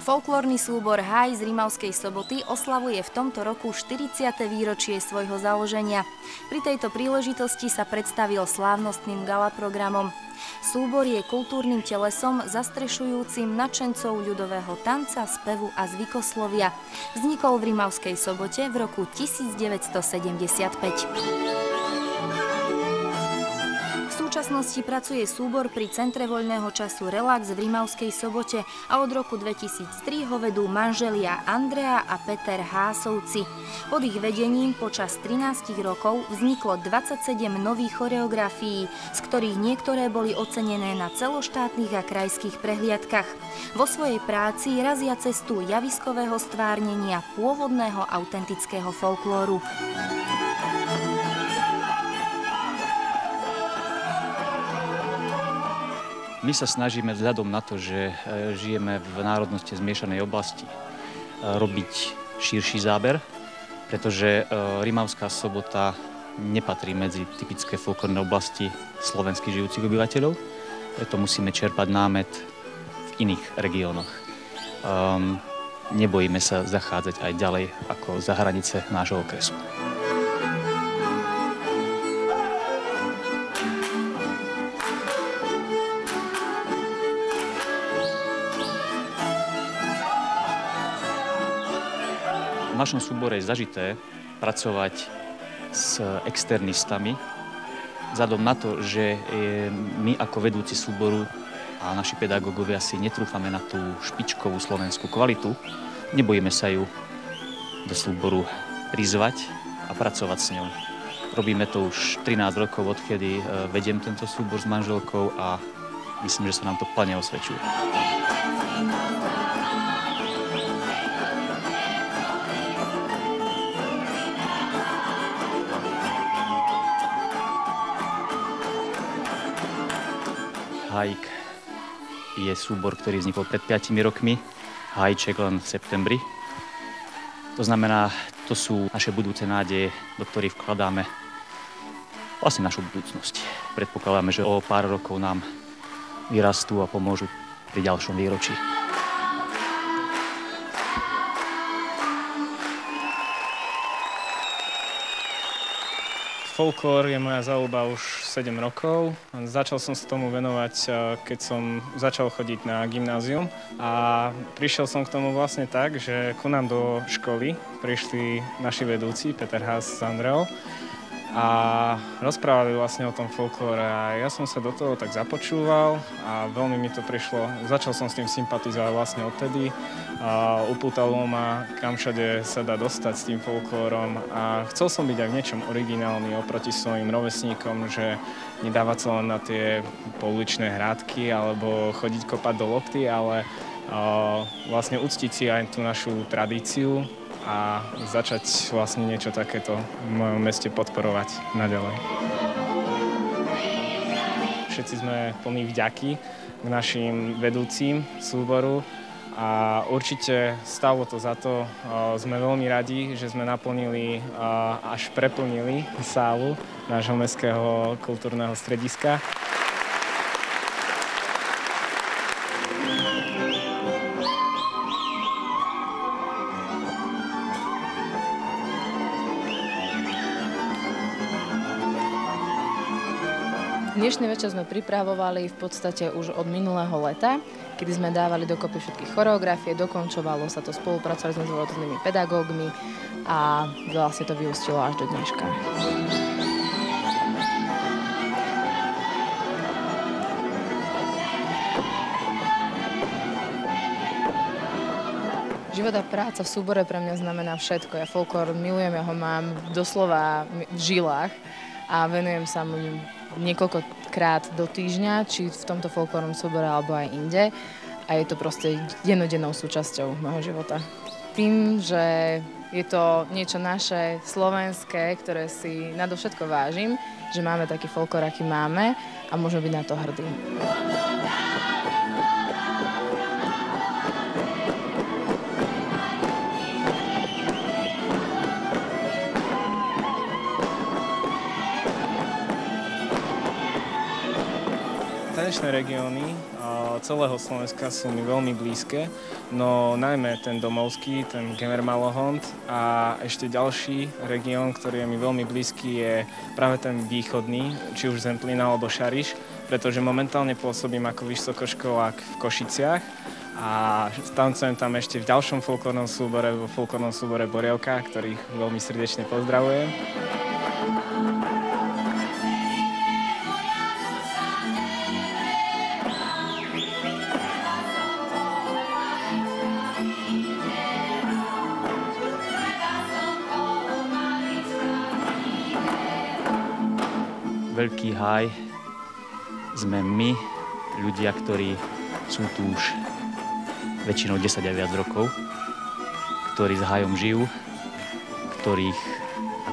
Folklórny súbor Háj z Rimavskej Soboty oslavuje v tomto roku 40. výročie svojho založenia. Pri tejto príležitosti sa predstavil slávnostným galaprogramom. Súbor je kultúrnym telesom zastrešujúcim nadšencov ľudového tanca, spevu a zvykoslovia. Vznikol v Rimavskej Sobote v roku 1975. V súčasnosti pracuje súbor pri Centre voľného času Relax v Rimavskej Sobote a od roku 2003 ho vedú manželia Andrea a Peter Hásovci. Pod ich vedením počas 13 rokov vzniklo 27 nových choreografií, z ktorých niektoré boli ocenené na celoštátnych a krajských prehliadkach. Vo svojej práci razia cestu javiskového stvárnenia pôvodného autentického folklóru. My sa snažíme vzhľadom na to, že žijeme v národnosti zmiešanej oblasti, robiť širší záber, pretože Rimavská Sobota nepatrí medzi typické folklórne oblasti slovenských žijúcich obyvateľov, preto musíme čerpať námet v iných regiónoch. Nebojíme sa zachádzať aj ďalej ako za hranice nášho okresu. V našom súbore je zažité pracovať s externistami, vzhľadom na to, že my ako vedúci súboru a naši pedagógovia si netrúfame na tú špičkovú slovenskú kvalitu, nebojíme sa ju do súboru prizvať a pracovať s ňou. Robíme to už 13 rokov, odkedy vediem tento súbor s manželkou a myslím, že sa nám to plne osvedčuje. Hájk je súbor, ktorý vznikol pred 5 rokmi, Hájček len v septembri. To znamená, to sú naše budúce nádeje, do ktorých vkladáme vlastne našu budúcnosť. Predpokladáme, že o pár rokov nám vyrastú a pomôžu pri ďalšom výročí. Folklór je moja záľuba už 7 rokov. Začal som sa tomu venovať, keď som začal chodiť na gymnázium a prišiel som k tomu vlastne tak, že ku nám do školy prišli naši vedúci, Peter Hás s Andreou, a rozprávali vlastne o tom folklóre a ja som sa do toho tak započúval a veľmi mi to prišlo. Začal som s tým sympatizovať vlastne odtedy a upútalo ma, kam všade sa dá dostať s tým folklórom a chcel som byť aj v niečom originálny oproti svojim rovesníkom, že nedávať sa len na tie pouličné hrádky alebo chodiť kopať do lopty, ale vlastne uctiť si aj tú našu tradíciu a začať vlastne niečo takéto v mojom meste podporovať naďalej. Všetci sme plní vďaky k našim vedúcim súboru a určite stalo to za to. Sme veľmi radi, že sme naplnili až preplnili sálu nášho mestského kultúrneho strediska. Dnešný večer sme pripravovali v podstate už od minulého leta, kedy sme dávali dokopy všetky choreografie, dokončovalo sa to, spolupracovali sme s rôznymi pedagógmi a vlastne to vyústilo až do dneška. Život a práca v súbore pre mňa znamená všetko. Ja folklór milujem, ja ho mám doslova v žilách a venujem sa mu niekoľkokrát do týždňa, či v tomto folklórnom súbore alebo aj inde. A je to proste dennodennou súčasťou môjho života. Tým, že je to niečo naše, slovenské, ktoré si nadovšetko vážim, že máme taký folklór, aký máme a môžeme byť na to hrdí. Tanečné regióny celého Slovenska sú mi veľmi blízke, no najmä ten domovský, ten Gemer Malohont a ešte ďalší región, ktorý je mi veľmi blízky, je práve ten východný, či už Zemplín alebo Šariš, pretože momentálne pôsobím ako vysokoškolák v Košiciach a tancujem tam ešte v ďalšom folklórnom súbore Borievka, ktorých veľmi srdečne pozdravujem. Veľký háj sme my, ľudia, ktorí sú tu už väčšinou 10 a viac rokov, ktorí s hájom žijú, ktorých,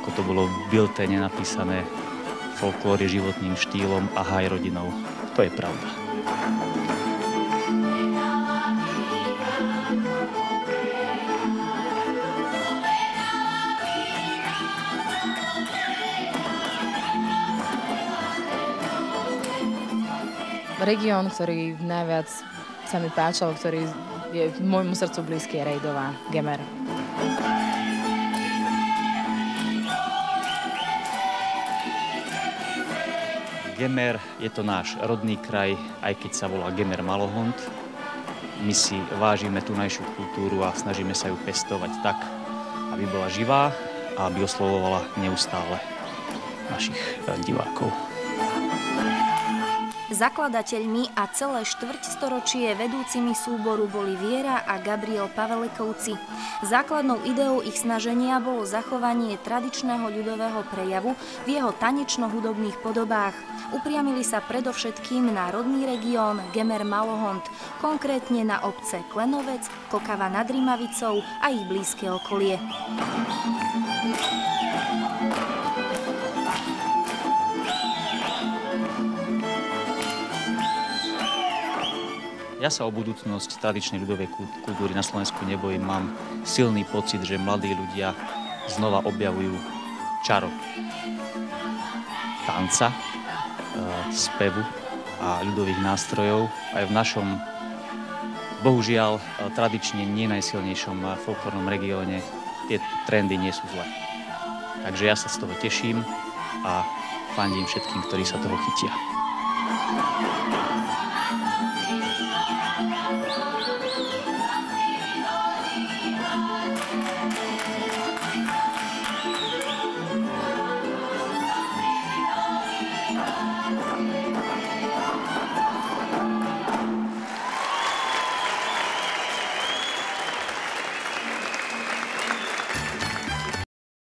ako to bolo v biltene napísané, folklór je životným štýlom a háj rodinou. To je pravda. Región, ktorý najviac sa mi páčil, ktorý je môjmu srdcu blízky, je Rejdová, Gemer. Gemer je to náš rodný kraj, aj keď sa volá Gemer Malohont. My si vážime tunajšiu kultúru a snažíme sa ju pestovať tak, aby bola živá a aby oslovovala neustále našich divákov. Zakladateľmi a celé štvrťstoročie vedúcimi súboru boli Viera a Gabriel Pavelikovci. Základnou ideou ich snaženia bolo zachovanie tradičného ľudového prejavu v jeho tanečno-hudobných podobách. Upriamili sa predovšetkým na rodný región Gemer Malohont, konkrétne na obce Klenovec, Kokava nad Rimavicou a ich blízke okolie. Ja sa o budúcnosť tradičnej ľudovej kultúry na Slovensku nebojím. Mám silný pocit, že mladí ľudia znova objavujú čaro tanca, spevu a ľudových nástrojov. Aj v našom, bohužiaľ, tradične nie najsilnejšom folklórnom regióne tie trendy nie sú zlé. Takže ja sa z toho teším a fandím všetkým, ktorí sa toho chytia.